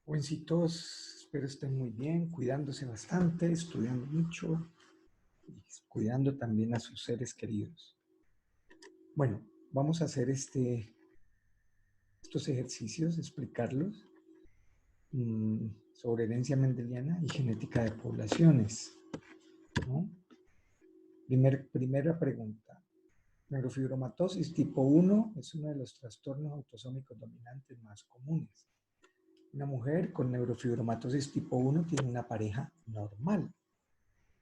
Jovencitos, espero estén muy bien, cuidándose bastante, estudiando mucho y cuidando también a sus seres queridos. Bueno, vamos a hacer estos ejercicios, explicarlos sobre herencia mendeliana y genética de poblaciones, ¿no? Primera pregunta. Neurofibromatosis tipo 1 es uno de los trastornos autosómicos dominantes más comunes. Una mujer con neurofibromatosis tipo 1 tiene una pareja normal.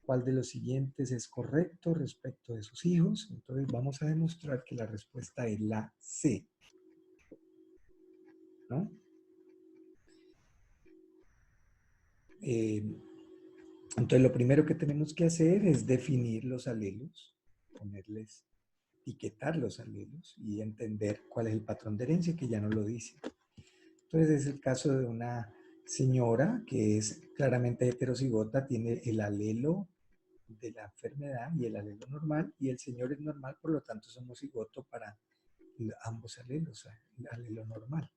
¿Cuál de los siguientes es correcto respecto de sus hijos? Entonces vamos a demostrar que la respuesta es la C, ¿no? Eh, entonces lo primero que tenemos que hacer es definir los alelos, ponerles, etiquetar los alelos y entender cuál es el patrón de herencia, que ya no lo dice. Entonces es el caso de una señora que es claramente heterocigota, tiene el alelo de la enfermedad y el alelo normal, y el señor es normal, por lo tanto es homocigoto para ambos alelos, el alelo normal.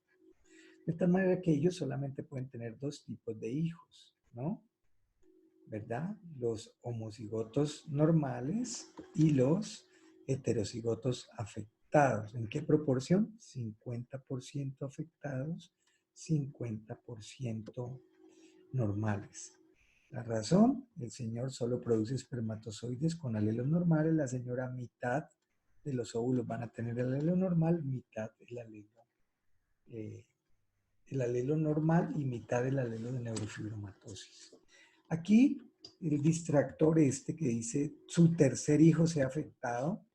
De tal manera que ellos solamente pueden tener dos tipos de hijos, ¿no? ¿Verdad? Los homocigotos normales y los heterocigotos afectados. ¿En qué proporción? 50% afectados, 50% normales. La razón, el señor solo produce espermatozoides con alelos normales, la señora mitad de los óvulos van a tener el alelo normal, mitad eh, el alelo normal y mitad del alelo de neurofibromatosis. Aquí el distractor que dice su tercer hijo se ha afectado,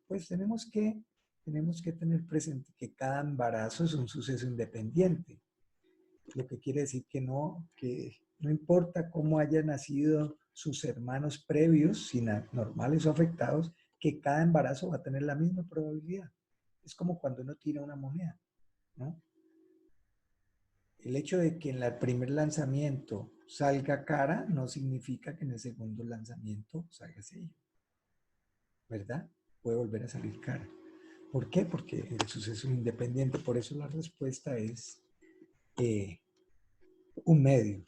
pues tenemos que tener presente que cada embarazo es un suceso independiente, lo que quiere decir que no importa cómo hayan nacido sus hermanos previos, si normales o afectados, que cada embarazo va a tener la misma probabilidad. Es como cuando uno tira una moneda, ¿no? El hecho de que en el primer lanzamiento salga cara no significa que en el segundo lanzamiento salga sello, ¿verdad? Puede volver a salir cara. ¿Por qué? Porque el suceso es independiente. Por eso la respuesta es eh, un medio.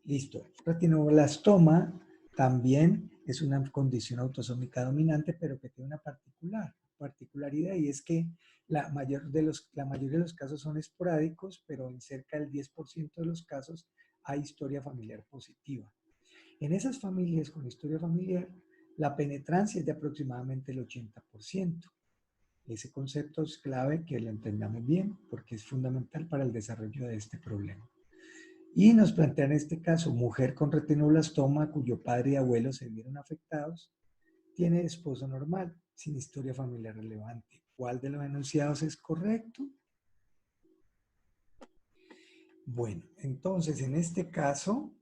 Listo. Retinoblastoma también es una condición autosómica dominante, pero que tiene una particularidad, y es que la mayoría de los casos son esporádicos, pero en cerca del 10% de los casos hay historia familiar positiva. En esas familias con historia familiar, la penetrancia es de aproximadamente el 80%. Ese concepto es clave que lo entendamos bien porque es fundamental para el desarrollo de este problema. Y nos plantea en este caso, mujer con retinoblastoma cuyo padre y abuelo se vieron afectados, tiene esposo normal, sin historia familiar relevante. ¿Cuál de los enunciados es correcto? Bueno, entonces en este caso,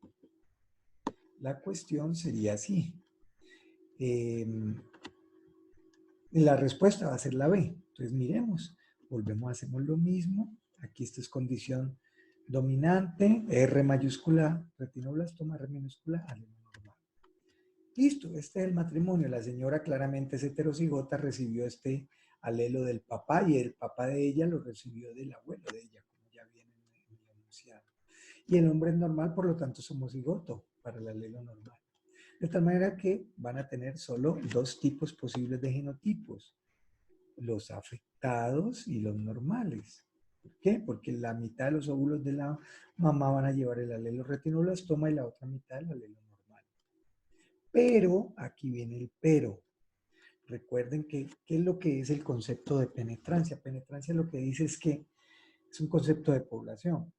la cuestión sería así. La respuesta va a ser la B. Entonces miremos, volvemos, hacemos lo mismo. Aquí esta es condición dominante, R mayúscula, retinoblastoma, R minúscula, alelo normal. Listo, este es el matrimonio. La señora claramente es heterocigota, recibió este alelo del papá y el papá de ella lo recibió del abuelo de ella, como ya viene en el enunciado. Y el hombre es normal, por lo tanto es homocigoto para el alelo normal. De tal manera que van a tener solo dos tipos posibles de genotipos, los afectados y los normales. ¿Por qué? Porque la mitad de los óvulos de la mamá van a llevar el alelo retinoblastoma y la otra mitad el alelo normal. Pero, aquí viene el pero. Recuerden que, ¿qué es lo que es el concepto de penetrancia? Penetrancia lo que dice es que es un concepto de población.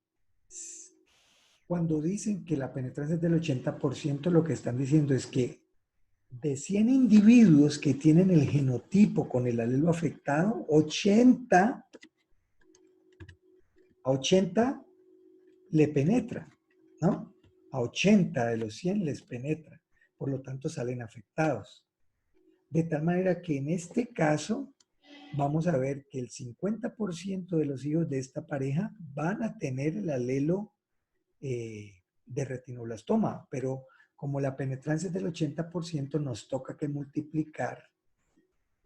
Cuando dicen que la penetrancia es del 80%, lo que están diciendo es que de 100 individuos que tienen el genotipo con el alelo afectado, 80 le penetra, ¿no? A 80 de los 100 les penetra, por lo tanto salen afectados. De tal manera que en este caso vamos a ver que el 50% de los hijos de esta pareja van a tener el alelo de retinoblastoma, pero como la penetrancia es del 80%, nos toca que multiplicar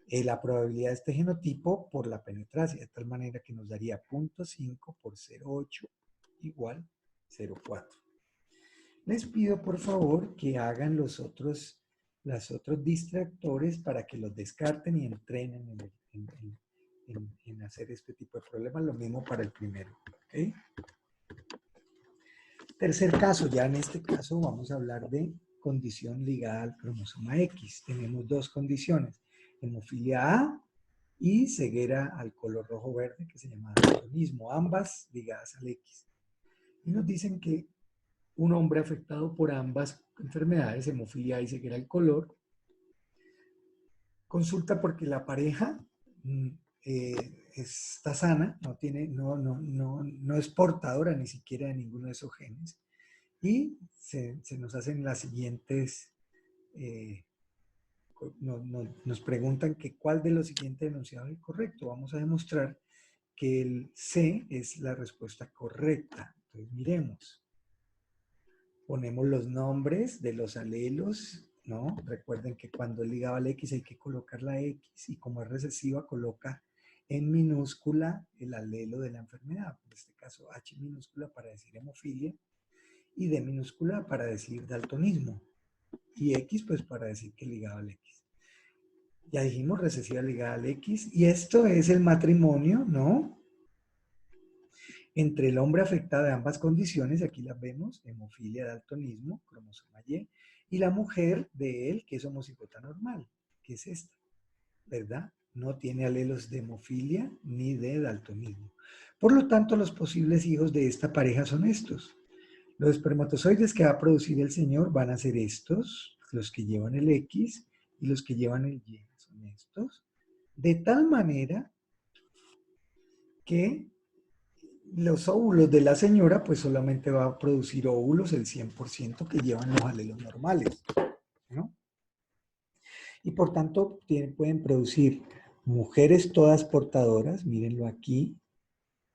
la probabilidad de este genotipo por la penetrancia, de tal manera que nos daría 0.5 por 0.8 igual 0.4. Les pido por favor que hagan los otros distractores para que los descarten y entrenen en hacer este tipo de problemas. Lo mismo para el primero. ¿Okay? Tercer caso, ya en este caso vamos a hablar de condición ligada al cromosoma X. Tenemos dos condiciones, hemofilia A y ceguera al color rojo-verde, que se llama daltonismo, ambas ligadas al X. Y nos dicen que un hombre afectado por ambas enfermedades, hemofilia A y ceguera al color, consulta porque la pareja está sana, no es portadora ni siquiera de ninguno de esos genes, y se nos hacen las siguientes, nos preguntan que cuál de los siguientes enunciados es correcto. Vamos a demostrar que el C es la respuesta correcta. Entonces miremos. Ponemos los nombres de los alelos, ¿no? Recuerden que cuando es ligado al X hay que colocar la X y como es recesiva coloca en minúscula el alelo de la enfermedad. En este caso H minúscula para decir hemofilia y D minúscula para decir daltonismo y X pues para decir que ligado al X. Ya dijimos recesiva ligada al X y esto es el matrimonio, ¿no? Entre el hombre afectado de ambas condiciones, aquí las vemos, hemofilia, daltonismo, cromosoma y la mujer de él, que es homocigota normal, que es esta, ¿verdad? No tiene alelos de hemofilia ni de daltonismo. Por lo tanto, los posibles hijos de esta pareja son estos. Los espermatozoides que va a producir el señor van a ser estos, los que llevan el X y los que llevan el Y son estos, de tal manera que los óvulos de la señora pues solamente va a producir óvulos el 100% que llevan los alelos normales, ¿no? Y por tanto pueden producir mujeres todas portadoras, mírenlo aquí,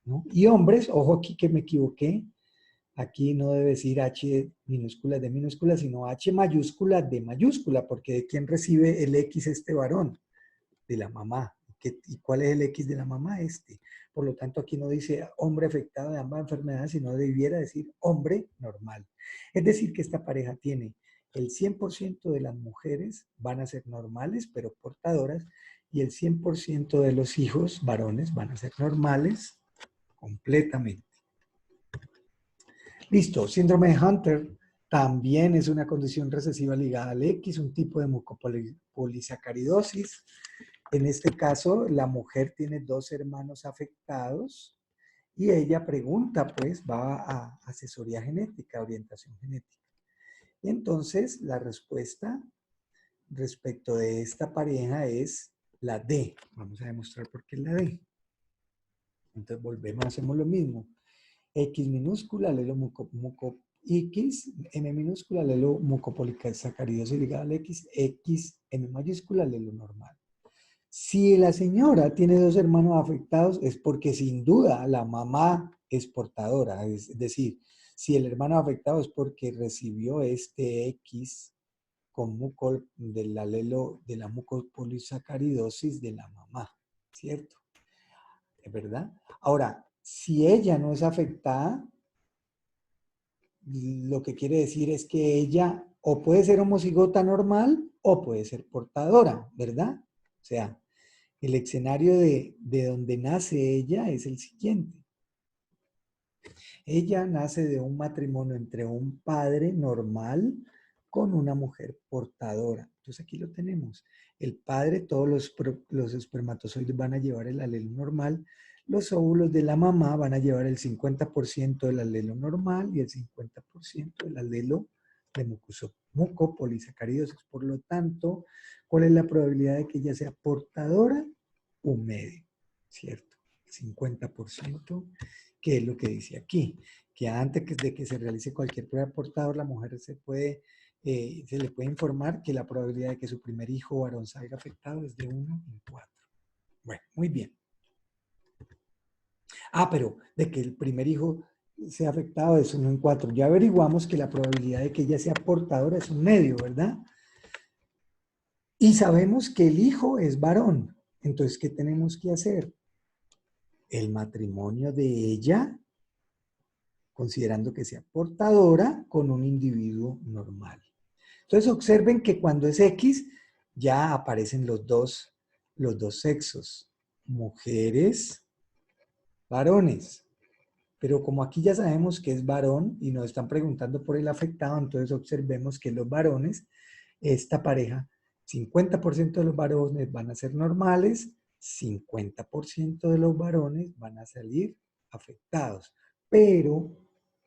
¿no? Y hombres, ojo aquí que me equivoqué, aquí no debe decir H minúscula, D minúscula, sino H mayúscula, D mayúscula, porque ¿de quién recibe el X este varón? De la mamá. ¿Y cuál es el X de la mamá? Este. Por lo tanto, aquí no dice hombre afectado de ambas enfermedades, sino debiera decir hombre normal. Es decir, que esta pareja tiene el 100% de las mujeres van a ser normales, pero portadoras, y el 100% de los hijos varones van a ser normales completamente. Listo, síndrome de Hunter también es una condición recesiva ligada al X, un tipo de mucopolisacaridosis. En este caso, la mujer tiene dos hermanos afectados y ella pregunta, pues, va a asesoría genética, orientación genética. Y entonces, la respuesta respecto de esta pareja es la D. Vamos a demostrar por qué es la D. Entonces, volvemos, hacemos lo mismo. X minúscula, alelo X, M minúscula, alelo mucopolisacaridosis ligada al X, X, M mayúscula, alelo normal. Si la señora tiene dos hermanos afectados es porque sin duda la mamá es portadora, es decir, si el hermano afectado es porque recibió este X con del alelo de la mucopolisacaridosis de la mamá, ¿cierto? ¿Es verdad? Ahora, si ella no es afectada, lo que quiere decir es que ella o puede ser homocigota normal o puede ser portadora, ¿verdad? O sea, el escenario de donde nace ella es el siguiente. Ella nace de un matrimonio entre un padre normal con una mujer portadora. Entonces aquí lo tenemos. El padre, todos los espermatozoides van a llevar el alelo normal. Los óvulos de la mamá van a llevar el 50% del alelo normal y el 50% del alelo de mucopolisacaridosis. Por lo tanto, ¿cuál es la probabilidad de que ella sea portadora? Un medio, ¿cierto? 50%, que es lo que dice aquí, que antes de que se realice cualquier prueba de portador, la mujer se le puede informar que la probabilidad de que su primer hijo varón salga afectado es de 1 en 4. Bueno, muy bien. Pero de que el primer hijo sea afectado es 1 en 4. Ya averiguamos que la probabilidad de que ella sea portadora es un medio, ¿verdad? Y sabemos que el hijo es varón. Entonces, ¿qué tenemos que hacer? El matrimonio de ella, considerando que sea portadora, con un individuo normal. Entonces, observen que cuando es X, ya aparecen los dos sexos. Mujeres, varones. Pero como aquí ya sabemos que es varón y nos están preguntando por el afectado, entonces observemos que los varones, esta pareja, 50% de los varones van a ser normales, 50% de los varones van a salir afectados. Pero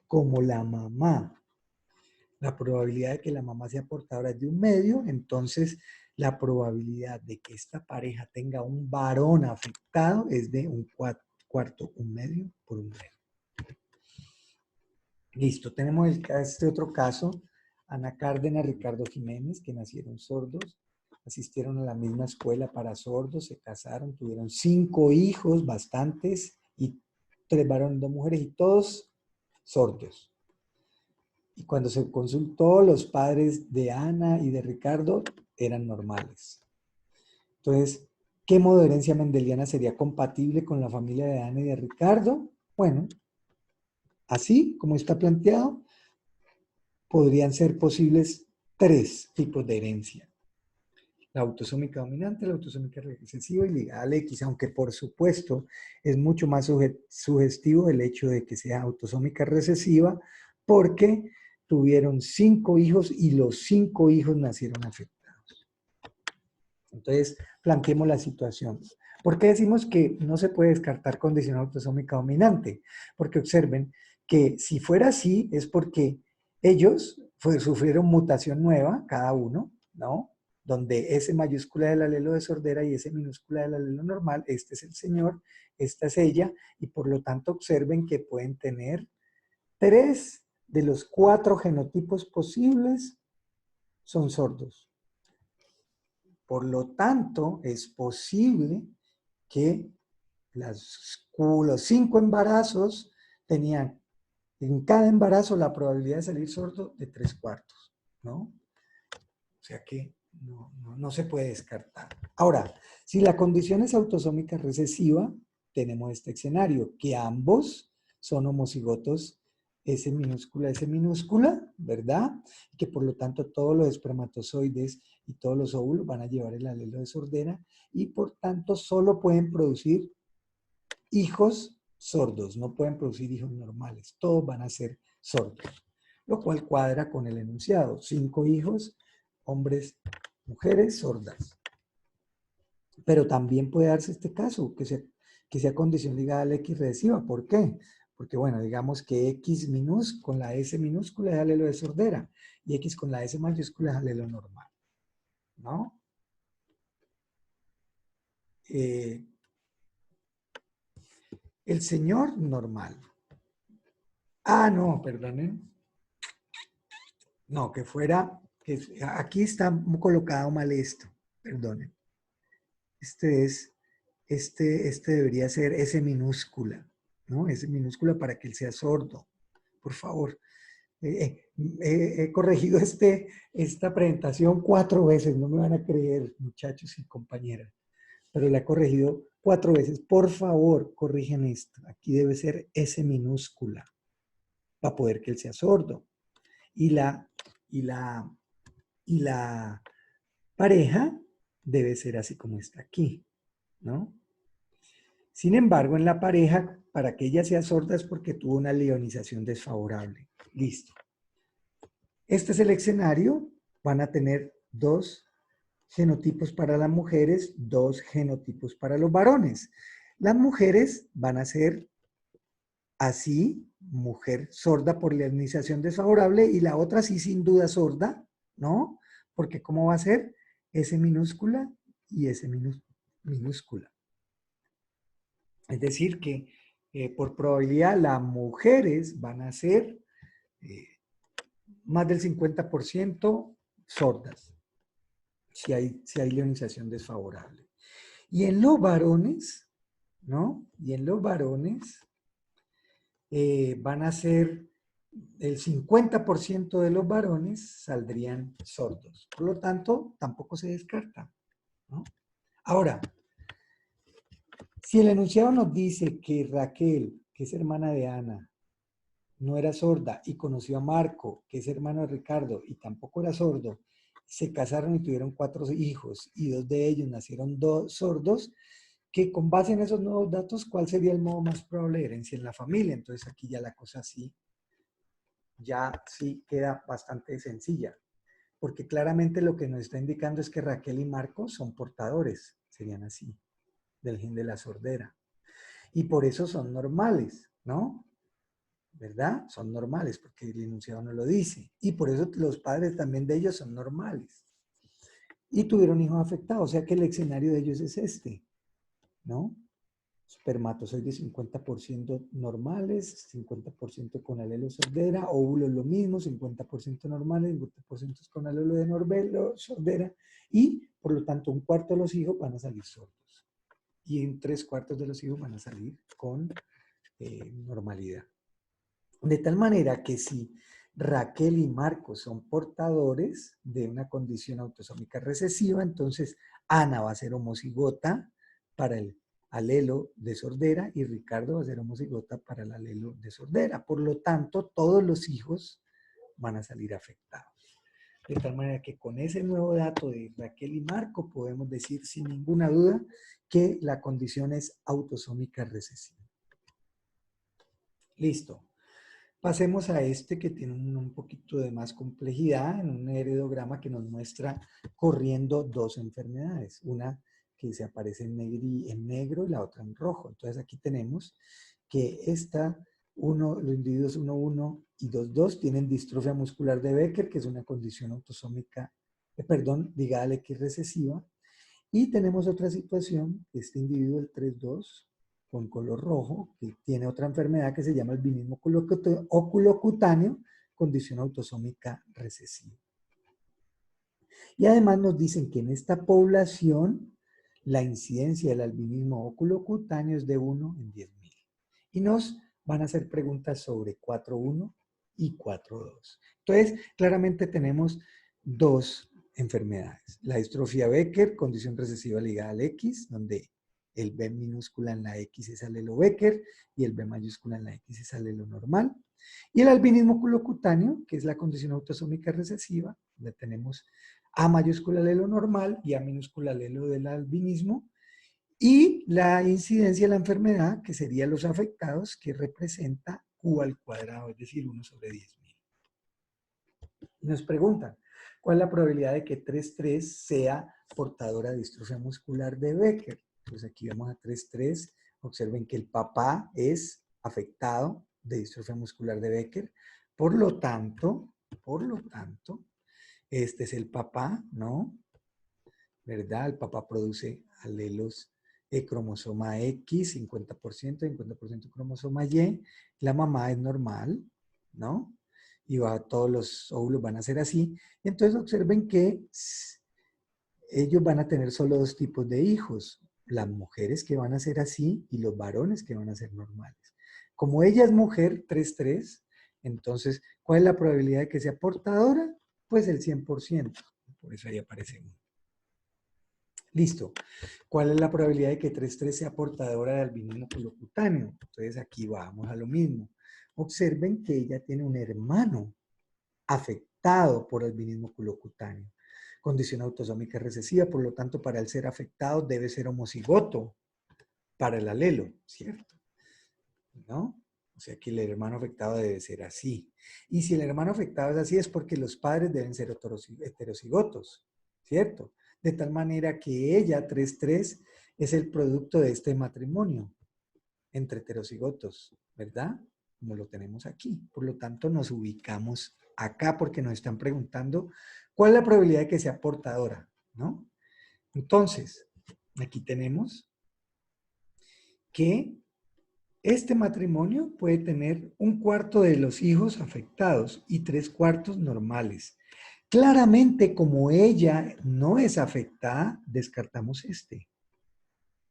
como la probabilidad de que la mamá sea portadora es de 1/2, entonces la probabilidad de que esta pareja tenga un varón afectado es de 1/4, 1/2 por 1/2. Listo, tenemos este otro caso, Ana Cárdenas, Ricardo Jiménez, que nacieron sordos, asistieron a la misma escuela para sordos, se casaron, tuvieron 5 hijos, bastantes, y 3 varones, 2 mujeres, y todos sordos. Y cuando se consultó, los padres de Ana y de Ricardo eran normales. Entonces, ¿qué modo de herencia mendeliana sería compatible con la familia de Ana y de Ricardo? Bueno, así como está planteado, podrían ser posibles 3 tipos de herencia. La autosómica dominante, la autosómica recesiva y ligada al X, aunque por supuesto es mucho más sugestivo el hecho de que sea autosómica recesiva porque tuvieron 5 hijos y los 5 hijos nacieron afectados. Entonces, planteemos la situación. ¿Por qué decimos que no se puede descartar condición autosómica dominante? Porque observen que si fuera así es porque ellos sufrieron mutación nueva, cada uno, ¿no? Donde S mayúscula del alelo de sordera y S minúscula del alelo normal, este es el señor, esta es ella, y por lo tanto observen que pueden tener 3 de los 4 genotipos posibles son sordos. Por lo tanto, es posible que los 5 embarazos tenían en cada embarazo la probabilidad de salir sordo de 3/4, ¿no? O sea que no se puede descartar. Ahora, si la condición es autosómica recesiva, tenemos este escenario, que ambos son homocigotos S minúscula, ¿verdad? Y que por lo tanto todos los espermatozoides y todos los óvulos van a llevar el alelo de sordera y por tanto solo pueden producir hijos sordos, no pueden producir hijos normales, todos van a ser sordos, lo cual cuadra con el enunciado, 5 hijos, hombres, mujeres sordas. Pero también puede darse este caso, que sea condición ligada a la X recesiva. ¿Por qué? Porque, bueno, digamos que X con la S minúscula es alelo de sordera y X con la S mayúscula es alelo normal, ¿no? El señor normal. Ah, no, perdonen. No, que fuera, aquí está colocado mal esto, perdonen. Este debería ser S minúscula, ¿no? S minúscula para que él sea sordo. Por favor. He corregido esta presentación 4 veces, no me van a creer, muchachos y compañeras, pero la he corregido 4 veces. Por favor, corrigen esto. Aquí debe ser S minúscula para poder que él sea sordo. Y la pareja debe ser así como está aquí, ¿no? Sin embargo, en la pareja, para que ella sea sorda es porque tuvo una leonización desfavorable. Listo. Este es el escenario. Van a tener 2 genotipos para las mujeres, 2 genotipos para los varones. Las mujeres van a ser así, mujer sorda por leonización desfavorable, y la otra sí sin duda sorda, ¿no? Porque ¿cómo va a ser? S minúscula y S minúscula. Es decir que por probabilidad las mujeres van a ser más del 50% sordas, si hay leonización desfavorable. Y en los varones, ¿no? Y en los varones van a ser el 50% de los varones saldrían sordos. Por lo tanto, tampoco se descarta, ¿no? Ahora, si el enunciado nos dice que Raquel, que es hermana de Ana, no era sorda y conoció a Marco, que es hermano de Ricardo y tampoco era sordo, se casaron y tuvieron 4 hijos y 2 de ellos nacieron sordos, que con base en esos nuevos datos, ¿cuál sería el modo más probable de herencia en la familia? Entonces aquí ya la cosa sí, ya sí queda bastante sencilla, porque claramente lo que nos está indicando es que Raquel y Marco son portadores, serían así, del gen de la sordera. Y por eso son normales, ¿no? ¿Verdad? Son normales, porque el enunciado no lo dice. Y por eso los padres también de ellos son normales. Y tuvieron hijos afectados, o sea que el escenario de ellos es este, ¿no? Espermatozoides 50% normales, 50% con alelo sordera, óvulos lo mismo, 50% normales, 50% con alelo de sordera, y por lo tanto un cuarto de los hijos van a salir sordos. Y en 3/4 de los hijos van a salir con normalidad. De tal manera que si Raquel y Marcos son portadores de una condición autosómica recesiva, entonces Ana va a ser homocigota para el alelo de sordera y Ricardo va a ser homocigota para el alelo de sordera. Por lo tanto, todos los hijos van a salir afectados. De tal manera que con ese nuevo dato de Raquel y Marco podemos decir sin ninguna duda que la condición es autosómica recesiva. Listo. Pasemos a este que tiene un poquito de más complejidad en un heredograma que nos muestra corriendo 2 enfermedades. Una que se aparece en negro y la otra en rojo. Entonces aquí tenemos que los individuos 1,1 y 2,2 tienen distrofia muscular de Becker, que es una condición autosómica, ligada al X recesiva. Y tenemos otra situación, este individuo, el 3,2, con color rojo, que tiene otra enfermedad que se llama albinismo oculocutáneo, condición autosómica recesiva. Y además nos dicen que en esta población la incidencia del albinismo oculocutáneo es de 1 en 10.000. Y nos van a hacer preguntas sobre 4,1 y 4,2. Entonces, claramente tenemos 2 enfermedades. La distrofia Becker, condición recesiva ligada al X, donde el B minúscula en la X es alelo Becker y el B mayúscula en la X es alelo normal. Y el albinismo oculocutáneo, que es la condición autosómica recesiva, donde tenemos A mayúscula alelo normal y A minúscula alelo del albinismo. Y la incidencia de la enfermedad, que serían los afectados, que representa Q al cuadrado, es decir, 1 sobre 10.000. Nos preguntan, ¿cuál es la probabilidad de que 3,3 sea portadora de distrofia muscular de Becker? Pues aquí vemos a 3,3. Observen que el papá es afectado de distrofia muscular de Becker. Por lo tanto, este es el papá, ¿no? ¿Verdad? El papá produce alelos cromosoma X, 50%, 50% cromosoma Y. La mamá es normal, ¿no? Y todos los óvulos van a ser así. Entonces observen que ellos van a tener solo 2 tipos de hijos. Las mujeres que van a ser así y los varones que van a ser normales. Como ella es mujer, 3,3, entonces, ¿cuál es la probabilidad de que sea portadora? Pues el 100%. Por eso ahí aparece 1. Listo. ¿Cuál es la probabilidad de que 3,3 sea portadora de albinismo oculocutáneo? Entonces aquí vamos a lo mismo. Observen que ella tiene un hermano afectado por albinismo oculocutáneo. Condición autosómica recesiva, por lo tanto, para el ser afectado debe ser homocigoto para el alelo, ¿cierto? ¿No? O sea que el hermano afectado debe ser así. Y si el hermano afectado es así es porque los padres deben ser heterocigotos, ¿cierto? De tal manera que ella, 3,3, es el producto de este matrimonio entre heterocigotos, ¿verdad? Como lo tenemos aquí. Por lo tanto, nos ubicamos acá porque nos están preguntando cuál es la probabilidad de que sea portadora, ¿no? Entonces, aquí tenemos que este matrimonio puede tener 1/4 de los hijos afectados y 3/4 normales. Claramente, como ella no es afectada, descartamos este,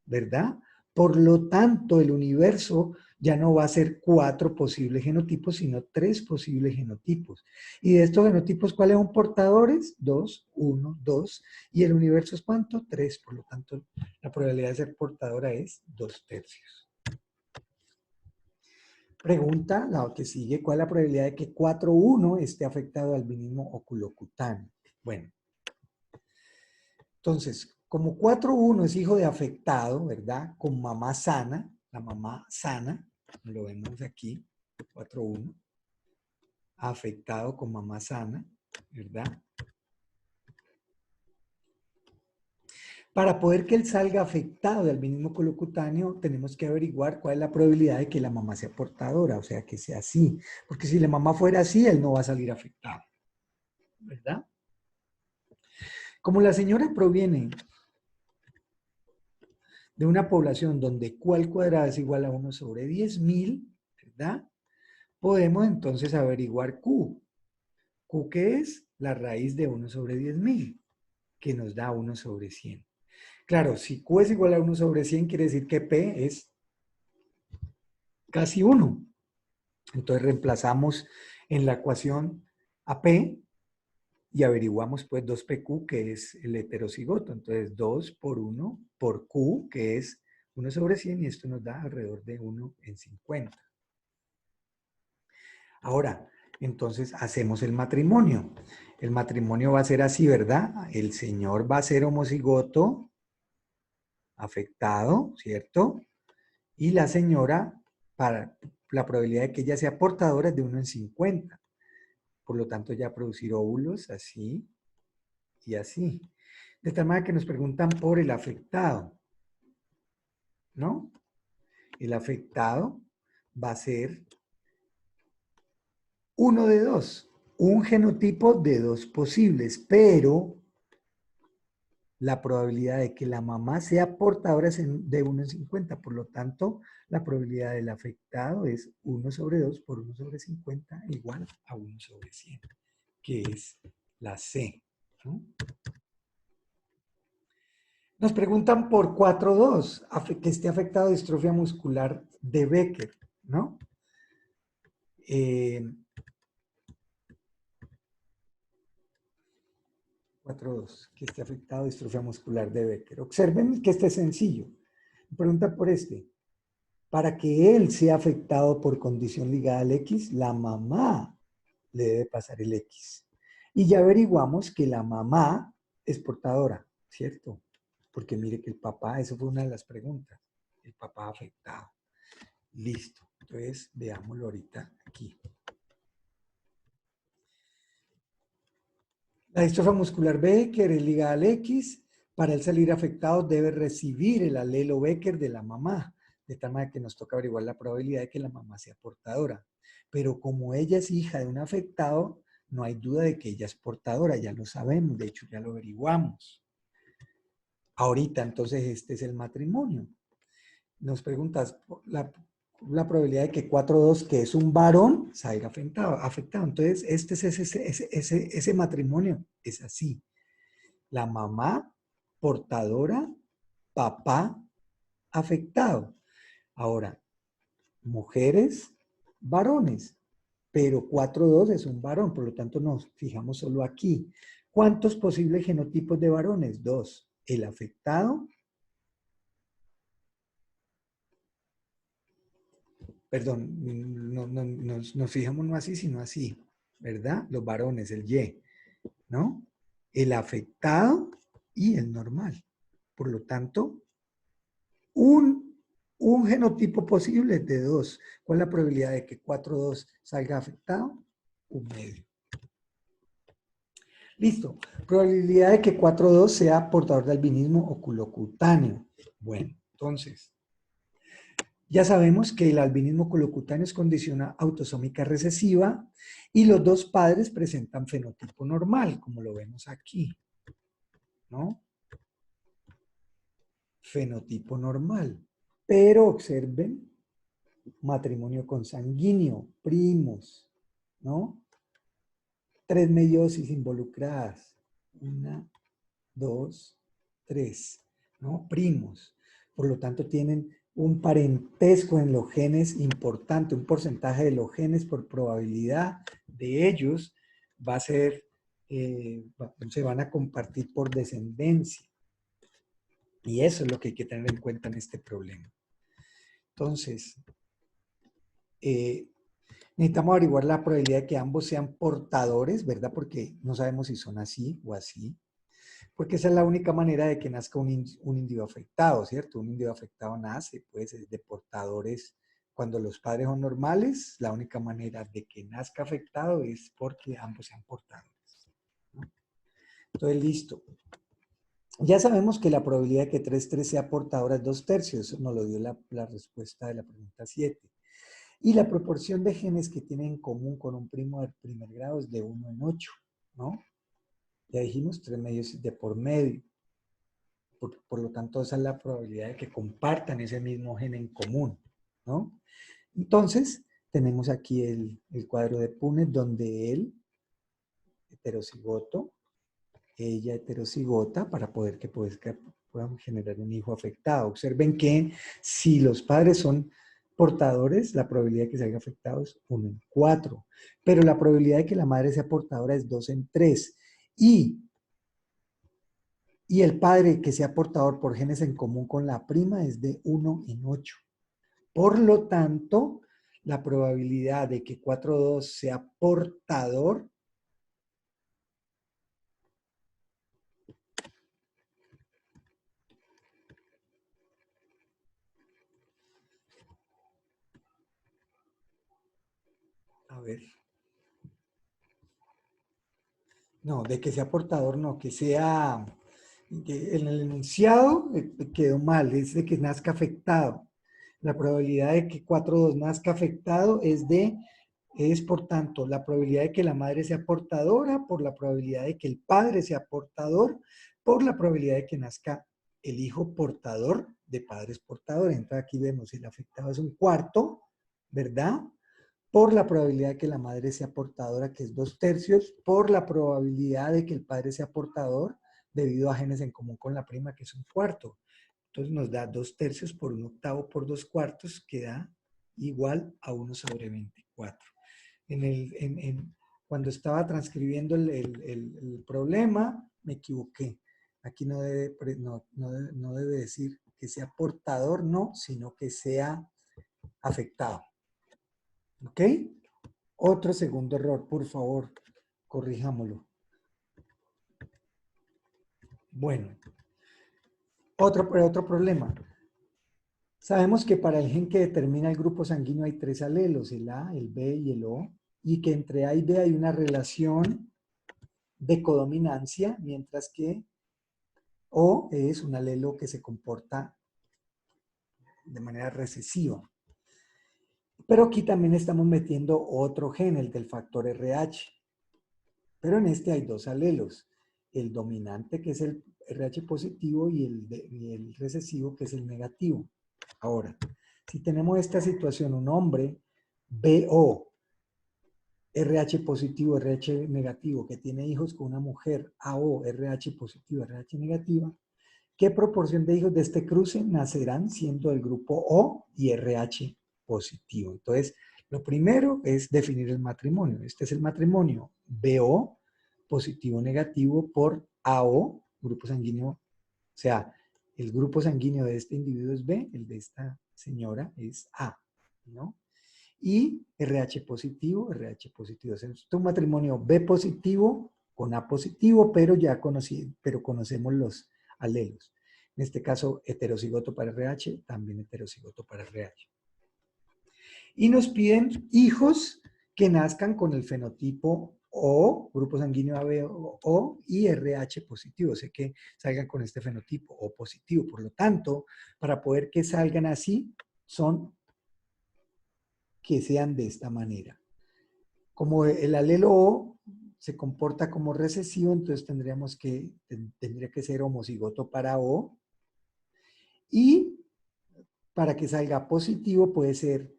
¿verdad? Por lo tanto, el universo ya no va a ser 4 posibles genotipos, sino 3 posibles genotipos. Y de estos genotipos, ¿cuáles son portadores? 2, 1, 2. ¿Y el universo es cuánto? 3. Por lo tanto, la probabilidad de ser portadora es 2/3. Pregunta, la que sigue, ¿cuál es la probabilidad de que 4-1 esté afectado de albinismo oculocutáneo? Bueno, entonces, como 4-1 es hijo de afectado, ¿verdad? Con mamá sana, la mamá sana, lo vemos aquí, 4-1, afectado con mamá sana, ¿verdad? Para poder que él salga afectado de albinismo oculocutáneo, tenemos que averiguar cuál es la probabilidad de que la mamá sea portadora, o sea, que sea así. Porque si la mamá fuera así, él no va a salir afectado, ¿verdad? Como la señora proviene de una población donde Q al cuadrado es igual a 1 sobre 10.000, ¿verdad? Podemos entonces averiguar Q. ¿Q qué es? La raíz de 1 sobre 10.000, que nos da 1 sobre 100. Claro, si Q es igual a 1 sobre 100, quiere decir que P es casi 1. Entonces reemplazamos en la ecuación a P y averiguamos pues 2PQ, que es el heterocigoto. Entonces 2 por 1 por Q, que es 1 sobre 100, y esto nos da alrededor de 1 en 50. Ahora, entonces hacemos el matrimonio. El matrimonio va a ser así, ¿verdad? El señor va a ser homocigoto, afectado, ¿cierto? Y la señora, para la probabilidad de que ella sea portadora es de 1 en 50. Por lo tanto, ya producir óvulos así y así. De tal manera que nos preguntan por el afectado, ¿no? El afectado va a ser uno de dos, un genotipo de 2 posibles, pero la probabilidad de que la mamá sea portadora es de 1 en 50. Por lo tanto, la probabilidad del afectado es 1 sobre 2 por 1 sobre 50 igual a 1 sobre 100, que es la C, ¿no? Nos preguntan por 4-2, que esté afectado de distrofia muscular de Becker, ¿no? 4-2, que esté afectado de distrofia muscular de Becker. Observen que este es sencillo. Me pregunta por este. Para que él sea afectado por condición ligada al X, la mamá le debe pasar el X. Y ya averiguamos que la mamá es portadora, ¿cierto? Porque mire que el papá, eso fue una de las preguntas, el papá afectado. Listo. Entonces, veámoslo ahorita aquí. La distrofia muscular Becker es ligada al X. Para él salir afectado debe recibir el alelo Becker de la mamá, de tal manera que nos toca averiguar la probabilidad de que la mamá sea portadora. Pero como ella es hija de un afectado, no hay duda de que ella es portadora, ya lo sabemos, de hecho ya lo averiguamos. Ahorita entonces este es el matrimonio. Nos preguntas la probabilidad de que 4-2, que es un varón, salga afectado. Entonces, este es ese matrimonio es así. La mamá portadora, papá afectado. Ahora, mujeres, varones, pero 4-2 es un varón, por lo tanto nos fijamos solo aquí. ¿Cuántos posibles genotipos de varones? 2. El afectado, perdón, no, nos fijamos no así, sino así, ¿verdad? Los varones, el Y, ¿no? El afectado y el normal. Por lo tanto, un, un genotipo posible es de 2. ¿Cuál es la probabilidad de que 4-2 salga afectado? 1/2. Listo. Probabilidad de que 4-2 sea portador de albinismo oculocutáneo. Bueno, entonces, ya sabemos que el albinismo oculocutáneo es condición autosómica recesiva y los dos padres presentan fenotipo normal, como lo vemos aquí, ¿no? Fenotipo normal. Pero observen, matrimonio consanguíneo, primos, ¿no? 3 meiosis involucradas. 1, 2, 3, ¿no? Primos. Por lo tanto, tienen un parentesco en los genes importante, un porcentaje de los genes por probabilidad de ellos va a ser, se van a compartir por descendencia. Y eso es lo que hay que tener en cuenta en este problema. Entonces, necesitamos averiguar la probabilidad de que ambos sean portadores, ¿verdad? Porque no sabemos si son así o así. Porque esa es la única manera de que nazca un individuo afectado, ¿cierto? Un individuo afectado nace, pues, de portadores. Cuando los padres son normales, la única manera de que nazca afectado es porque ambos sean portadores, ¿no? Entonces, listo. Ya sabemos que la probabilidad de que 3,3 sea portadora es 2/3. Eso nos lo dio la respuesta de la pregunta 7. Y la proporción de genes que tienen en común con un primo del primer grado es de 1 en 8, ¿no? Ya dijimos 3 medios de por medio. Por lo tanto, esa es la probabilidad de que compartan ese mismo gen en común, ¿no? Entonces, tenemos aquí el cuadro de Punnett donde él, heterocigoto, ella heterocigota, para poder que puedan generar un hijo afectado. Observen que si los padres son portadores, la probabilidad de que salga afectado es 1 en 4, pero la probabilidad de que la madre sea portadora es 2 en 3. Y el padre que sea portador por genes en común con la prima es de 1 en 8. Por lo tanto, la probabilidad de que 4,2 sea portador a ver, no, de que sea portador, no, que sea, que en el enunciado quedó mal, es de que nazca afectado. La probabilidad de que 4,2 nazca afectado es por tanto la probabilidad de que la madre sea portadora, por la probabilidad de que el padre sea portador, por la probabilidad de que nazca el hijo portador de padres portadores. Entonces aquí vemos, el afectado es un cuarto, ¿verdad? Por la probabilidad de que la madre sea portadora, que es 2/3, por la probabilidad de que el padre sea portador, debido a genes en común con la prima, que es un cuarto. Entonces nos da 2/3 por 1/8 por 2/4, que da igual a 1/24. Cuando estaba transcribiendo el problema, me equivoqué. Aquí no debe decir que sea portador, no, sino que sea afectado. ¿Ok? Otro segundo error, por favor, corrijámoslo. Bueno, otro problema. Sabemos que para el gen que determina el grupo sanguíneo hay 3 alelos, el A, el B y el O, y que entre A y B hay una relación de codominancia, mientras que O es un alelo que se comporta de manera recesiva. Pero aquí también estamos metiendo otro gen, el del factor RH. Pero en este hay 2 alelos, el dominante que es el RH positivo y el recesivo que es el negativo. Ahora, si tenemos esta situación, un hombre BO, RH positivo, RH negativo, que tiene hijos con una mujer AO, RH positivo, RH negativa, ¿qué proporción de hijos de este cruce nacerán siendo del grupo O y RH positivo? Entonces, lo primero es definir el matrimonio. Este es el matrimonio BO, positivo negativo, por AO, grupo sanguíneo. O sea, el grupo sanguíneo de este individuo es B, el de esta señora es A, ¿no? Y RH positivo, RH positivo. Es un matrimonio B positivo con A positivo, pero pero conocemos los alelos. En este caso, heterocigoto para RH, también heterocigoto para RH. Y nos piden hijos que nazcan con el fenotipo O, grupo sanguíneo AB O, y RH positivo, o sea que salgan con este fenotipo O positivo. Por lo tanto, para poder que salgan así, son que sean de esta manera. Como el alelo O se comporta como recesivo, entonces tendría que ser homocigoto para O. Y para que salga positivo puede ser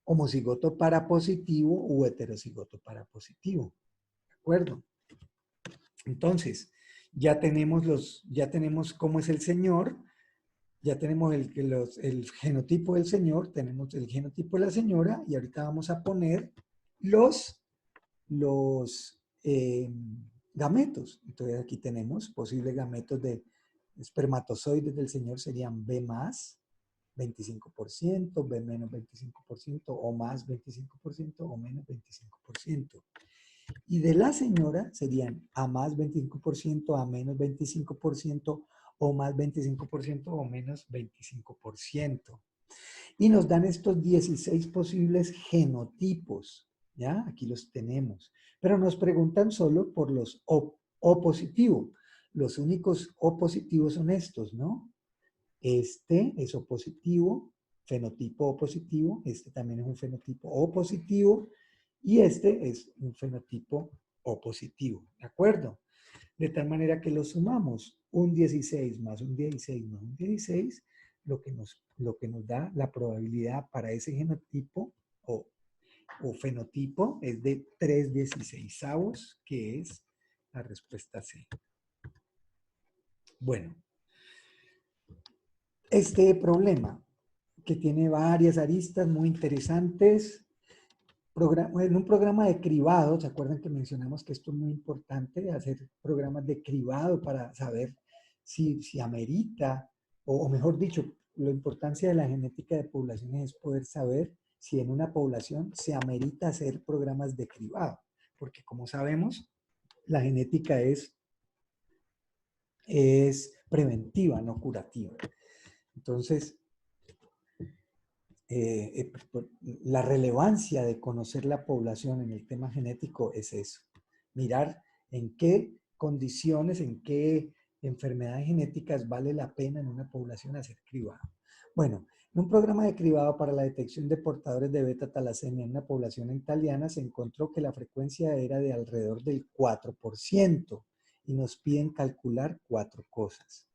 homocigoto para positivo u heterocigoto para positivo. ¿De acuerdo? Entonces, ya tenemos cómo es el señor. Ya tenemos el genotipo del señor, tenemos el genotipo de la señora y ahorita vamos a poner los gametos. Entonces aquí tenemos posibles gametos de espermatozoides del señor serían B más 25%, B menos 25%, o más 25%, o menos 25%. Y de la señora serían A más 25%, A menos 25%, o más 25%, o menos 25%. Y nos dan estos 16 posibles genotipos, ¿ya? Aquí los tenemos. Pero nos preguntan solo por los O positivo. Los únicos O positivos son estos, ¿no? Este es O positivo, fenotipo O positivo. Este también es un fenotipo O positivo. Y este es un fenotipo O positivo, ¿de acuerdo? De tal manera que lo sumamos, un 16 más un 16 más un 16, lo que nos da la probabilidad para ese genotipo o fenotipo es de 3/16, que es la respuesta C. Bueno, este problema, que tiene varias aristas muy interesantes, en un programa de cribado, ¿se acuerdan que mencionamos que esto es muy importante, hacer programas de cribado para saber si amerita, o mejor dicho, la importancia de la genética de poblaciones es poder saber si en una población se amerita hacer programas de cribado, porque como sabemos, la genética es preventiva, no curativa. Entonces, la relevancia de conocer la población en el tema genético es eso. Mirar en qué condiciones, en qué enfermedades genéticas vale la pena en una población hacer cribado. Bueno, en un programa de cribado para la detección de portadores de beta-talasemia en una población italiana se encontró que la frecuencia era de alrededor del 4% y nos piden calcular 4 cosas,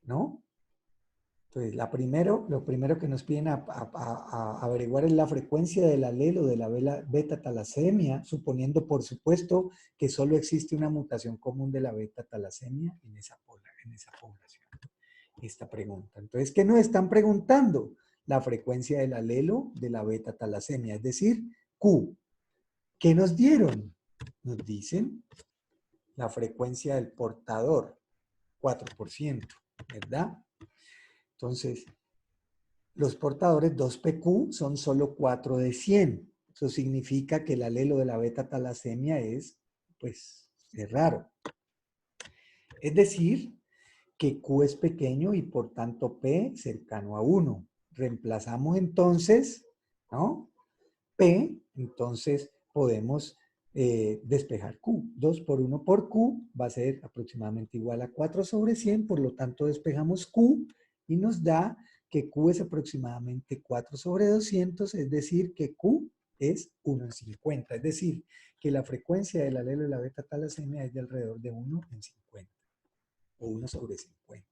¿no? Entonces, lo primero que nos piden a averiguar es la frecuencia del alelo de la beta-talasemia, suponiendo, por supuesto, que solo existe una mutación común de la beta-talasemia en esa población. Esta pregunta. Entonces, ¿qué nos están preguntando? La frecuencia del alelo de la beta-talasemia, es decir, Q. ¿Qué nos dieron? Nos dicen la frecuencia del portador, 4%, ¿verdad? Entonces, los portadores 2PQ son solo 4 de 100. Eso significa que el alelo de la beta-talasemia es raro. Es decir, que Q es pequeño y por tanto P cercano a 1. Reemplazamos entonces, ¿no? P, entonces podemos despejar Q. 2 por 1 por Q va a ser aproximadamente igual a 4/100, por lo tanto despejamos Q y nos da que Q es aproximadamente 4/200, es decir, que Q es 1 en 50, es decir, que la frecuencia del alelo de la beta-talasemia es de alrededor de 1 en 50 o 1/50.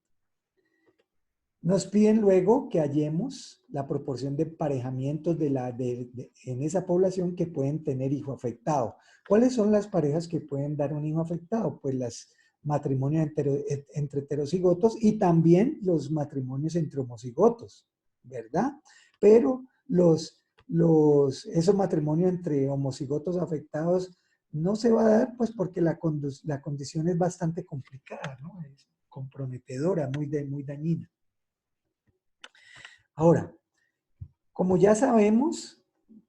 Nos piden luego que hallemos la proporción de emparejamientos en esa población que pueden tener hijo afectado. ¿Cuáles son las parejas que pueden dar un hijo afectado? Pues los matrimonios entre heterocigotos y también los matrimonios entre homocigotos, ¿verdad? Pero esos matrimonios entre homocigotos afectados no se va a dar pues porque la condición es bastante complicada, ¿no? Es comprometedora, muy dañina. Ahora, como ya sabemos,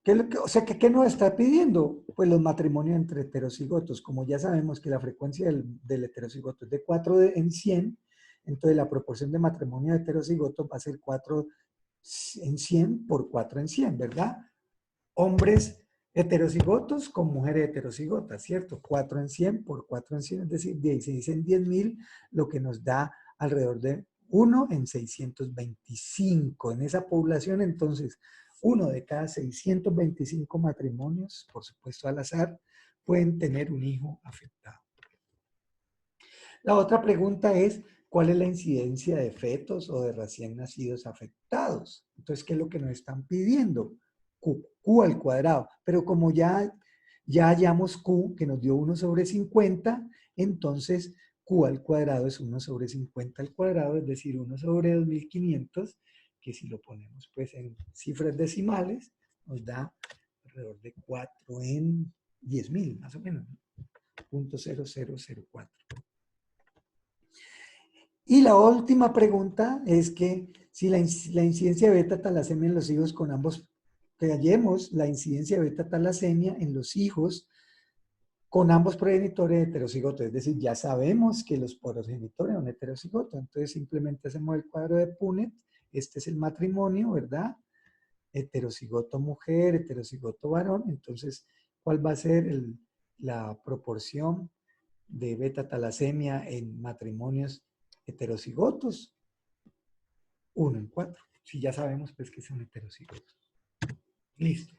¿qué nos está pidiendo? Pues los matrimonios entre heterocigotos. Como ya sabemos que la frecuencia del heterocigoto es de 4 en 100, entonces la proporción de matrimonio de heterocigotos va a ser 4 en 100 por 4 en 100, ¿verdad? Hombres heterocigotos con mujeres heterocigotas, ¿cierto? 4 en 100 por 4 en 100, es decir, 16 en 10.000, lo que nos da alrededor de 1 en 625. En esa población, entonces, uno de cada 625 matrimonios, por supuesto al azar, pueden tener un hijo afectado. La otra pregunta es, ¿cuál es la incidencia de fetos o de recién nacidos afectados? Entonces, ¿qué es lo que nos están pidiendo? Q al cuadrado. Pero como ya hallamos Q, que nos dio 1/50, entonces Q al cuadrado es 1 sobre 50 al cuadrado, es decir, 1 sobre 2500, que si lo ponemos pues en cifras decimales, nos da alrededor de 4 en 10.000, más o menos, ¿no? 0.0004. Y la última pregunta es que si la incidencia de beta talasemia en los hijos con ambos, que hallemos la incidencia de beta talasemia en los hijos con ambos progenitores heterocigotos, es decir, ya sabemos que los progenitores son heterocigotos, entonces simplemente hacemos el cuadro de Punnett, este es el matrimonio, ¿verdad? Heterocigoto mujer, heterocigoto varón, entonces, ¿cuál va a ser la proporción de beta talasemia en matrimonios heterocigotos? 1 en 4, si ya sabemos pues que son heterocigotos. Listo.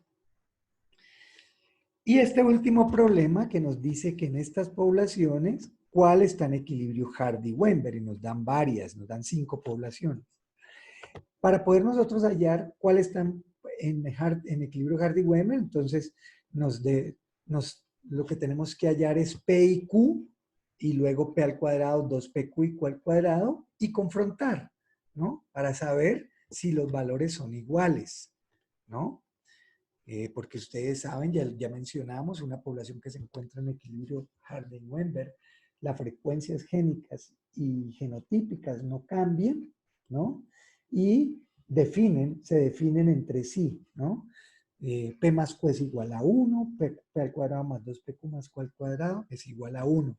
Y este último problema que nos dice que en estas poblaciones, ¿cuál está en equilibrio Hardy-Weinberg? Y nos dan varias, nos dan 5 poblaciones. Para poder nosotros hallar cuál están en equilibrio Hardy-Weinberg, entonces lo que tenemos que hallar es P y Q, y luego P al cuadrado, 2PQ y Q al cuadrado, y confrontar, ¿no? Para saber si los valores son iguales, ¿no? Porque ustedes saben, ya mencionamos, una población que se encuentra en equilibrio Hardy-Weinberg, las frecuencias génicas y genotípicas no cambian, ¿no? Y se definen entre sí, ¿no? P más Q es igual a 1, P al cuadrado más 2PQ más Q al cuadrado es igual a 1.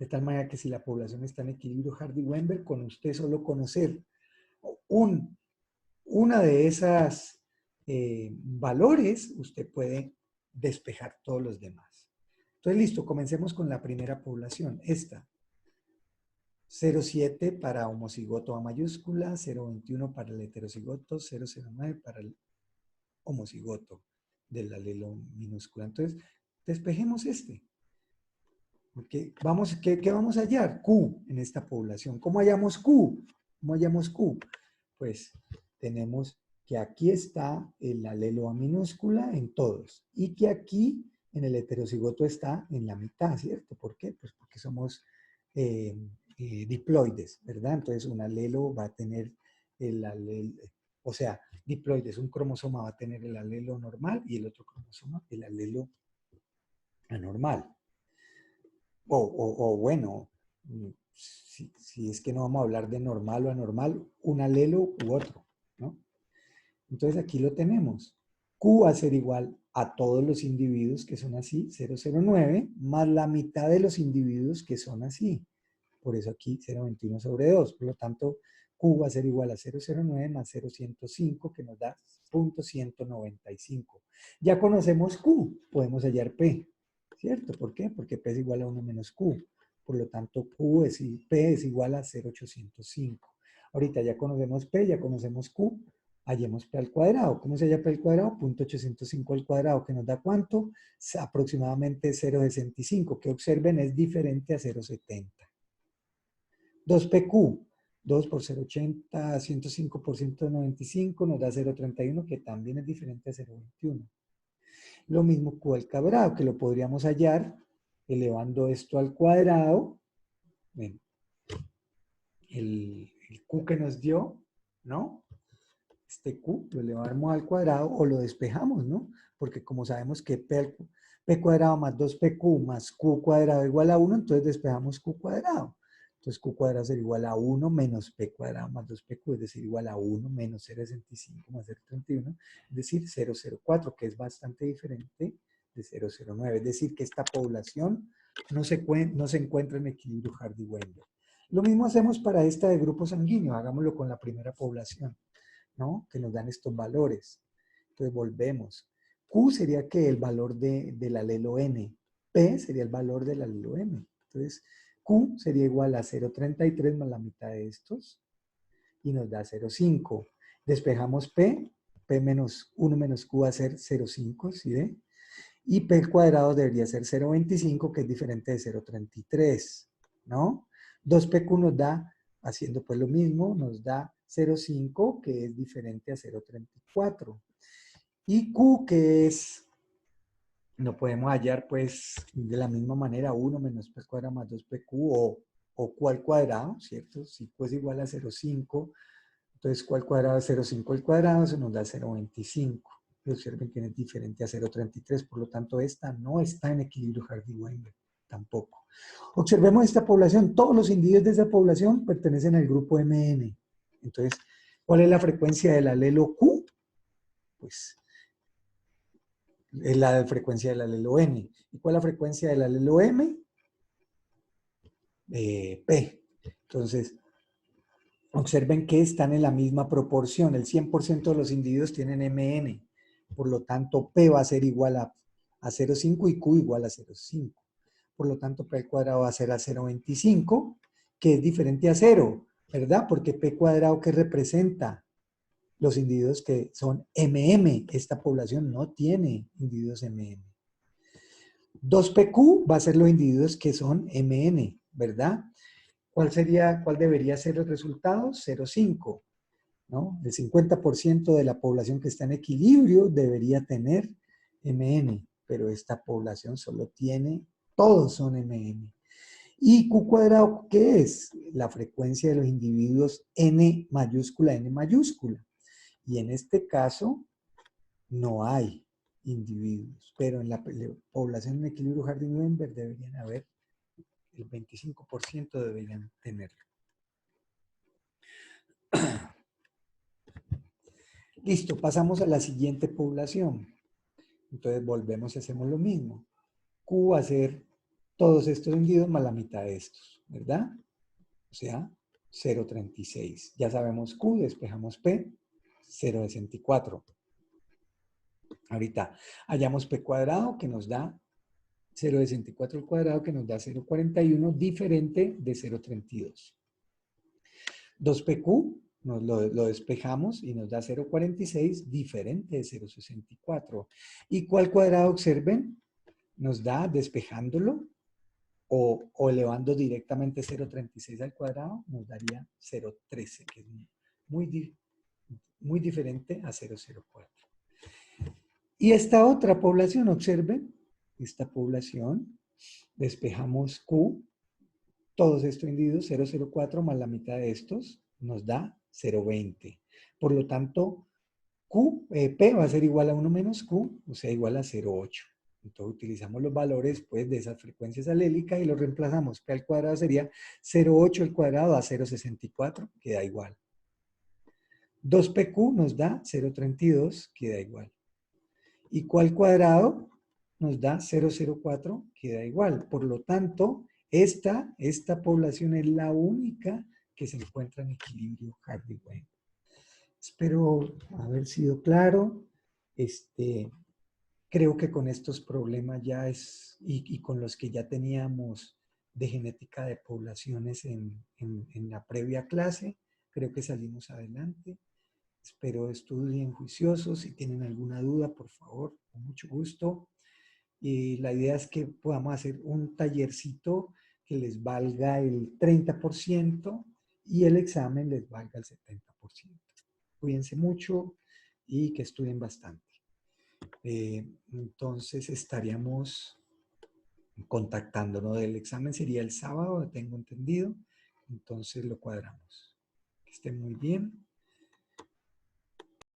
De tal manera que si la población está en equilibrio Hardy-Weinberg, con usted solo conocer una de esas valores, usted puede despejar todos los demás. Entonces, listo, comencemos con la primera población, esta. 0,7 para homocigoto A mayúscula, 0,21 para el heterocigoto, 0,09 para el homocigoto del alelo minúscula. Entonces, despejemos este. Porque ¿qué vamos a hallar? Q en esta población. ¿Cómo hallamos Q? ¿Cómo hallamos Q? Pues tenemos que aquí está el alelo A minúscula en todos y que aquí en el heterocigoto está en la mitad, ¿cierto? ¿Por qué? Pues porque somos diploides, ¿verdad? Entonces un alelo va a tener el alelo, o sea, diploides, un cromosoma va a tener el alelo normal y el otro cromosoma el alelo anormal. O bueno, si es que no vamos a hablar de normal o anormal, un alelo u otro, ¿no? Entonces aquí lo tenemos. Q va a ser igual a todos los individuos que son así, 0,09, más la mitad de los individuos que son así. Por eso aquí 0,21 sobre 2. Por lo tanto, Q va a ser igual a 0,09 más 0,105, que nos da 0.195. Ya conocemos Q, podemos hallar P, ¿cierto? ¿Por qué? Porque P es igual a 1 menos Q. Por lo tanto, P es igual a 0,805. Ahorita ya conocemos P, ya conocemos Q, hallemos P al cuadrado. ¿Cómo se halla P al cuadrado? 0.805 al cuadrado, que nos da ¿cuánto? Aproximadamente 0,65, que observen es diferente a 0,70. 2PQ, 2 por 0,80, 105 por 195 nos da 0,31, que también es diferente a 0,21. Lo mismo Q al cuadrado, que lo podríamos hallar elevando esto al cuadrado. Bueno, el Q que nos dio, ¿no? Este Q lo elevamos al cuadrado o lo despejamos, ¿no? Porque como sabemos que P cuadrado más 2PQ más Q cuadrado igual a 1, entonces despejamos Q cuadrado. Entonces Q cuadrado será igual a 1 menos P cuadrado más 2PQ, es decir, igual a 1 menos 0,65 más 0,31, es decir, 0,04, que es bastante diferente de 0,09. Es decir, que esta población no se encuentra en equilibrio Hardy-Weinberg. Lo mismo hacemos para esta de grupo sanguíneo, hagámoslo con la primera población, ¿no? Que nos dan estos valores. Entonces volvemos. Q sería que el valor del alelo N. P sería el valor del alelo M. Entonces Q sería igual a 0,33 más la mitad de estos y nos da 0,5. Despejamos P, P menos 1 menos Q va a ser 0,5, ¿sí ve? Y P al cuadrado debería ser 0,25, que es diferente de 0,33, ¿no? 2PQ nos da, haciendo pues lo mismo, nos da 0,5, que es diferente a 0,34. Y Q, que es no podemos hallar, pues, de la misma manera 1 menos p cuadrado más 2pq o q al cuadrado, ¿cierto? Si q es igual a 0,5, entonces q al cuadrado es 0,5 al cuadrado, eso nos da 0,25. Y observen que es diferente a 0,33, por lo tanto, esta no está en equilibrio Hardy-Weinberg, tampoco. Observemos esta población, todos los individuos de esa población pertenecen al grupo MN. Entonces, ¿cuál es la frecuencia del alelo Q? Pues es la frecuencia del alelo N. ¿Y cuál es la frecuencia del alelo M? P. Entonces, observen que están en la misma proporción. El 100% de los individuos tienen MN. Por lo tanto, P va a ser igual a 0,5 y Q igual a 0,5. Por lo tanto, P al cuadrado va a ser a 0,25, que es diferente a 0, ¿verdad? Porque P cuadrado, ¿qué representa? Los individuos que son MM. Esta población no tiene individuos MM. 2PQ va a ser los individuos que son MN, ¿verdad? ¿Cuál debería ser el resultado? 0,5, ¿no? El 50% de la población que está en equilibrio debería tener MN, pero esta población solo tiene, todos son MN. ¿Y Q cuadrado qué es? La frecuencia de los individuos N mayúscula, N mayúscula. Y en este caso no hay individuos, pero en la población en equilibrio Hardy-Weinberg deberían haber, el 25% deberían tenerlo. Listo, pasamos a la siguiente población. Entonces volvemos y hacemos lo mismo. Q va a ser todos estos individuos más la mitad de estos, ¿verdad? O sea, 0,36. Ya sabemos Q, despejamos P, 0,64. Ahorita hallamos P cuadrado que nos da 0,64 al cuadrado que nos da 0,41 diferente de 0,32. 2PQ lo despejamos y nos da 0,46 diferente de 0,64. ¿Y cuál cuadrado, observen? Nos da, despejándolo o elevando directamente 0,36 al cuadrado, nos daría 0,13, que es muy diferente a 0,04. Y esta otra población, observen, esta población, despejamos Q, todos estos individuos, 0,04 más la mitad de estos, nos da 0,20. Por lo tanto, P va a ser igual a 1 menos Q, o sea, igual a 0,8. Entonces utilizamos los valores pues, de esas frecuencias alélicas y los reemplazamos. P al cuadrado sería 0,8 al cuadrado a 0,64, queda igual. 2PQ nos da 0,32, queda igual. Y Q al cuadrado nos da 0,04, queda igual. Por lo tanto, esta población es la única que se encuentra en equilibrio Hardy-Weinberg. Espero haber sido claro. Creo que con estos problemas ya y con los que ya teníamos de genética de poblaciones en la previa clase, creo que salimos adelante. Espero estudien juiciosos. Si tienen alguna duda, por favor, con mucho gusto. Y la idea es que podamos hacer un tallercito que les valga el 30% y el examen les valga el 70%. Cuídense mucho y que estudien bastante. Entonces estaríamos contactándonos. El examen sería el sábado, tengo entendido. Entonces lo cuadramos. Que estén muy bien.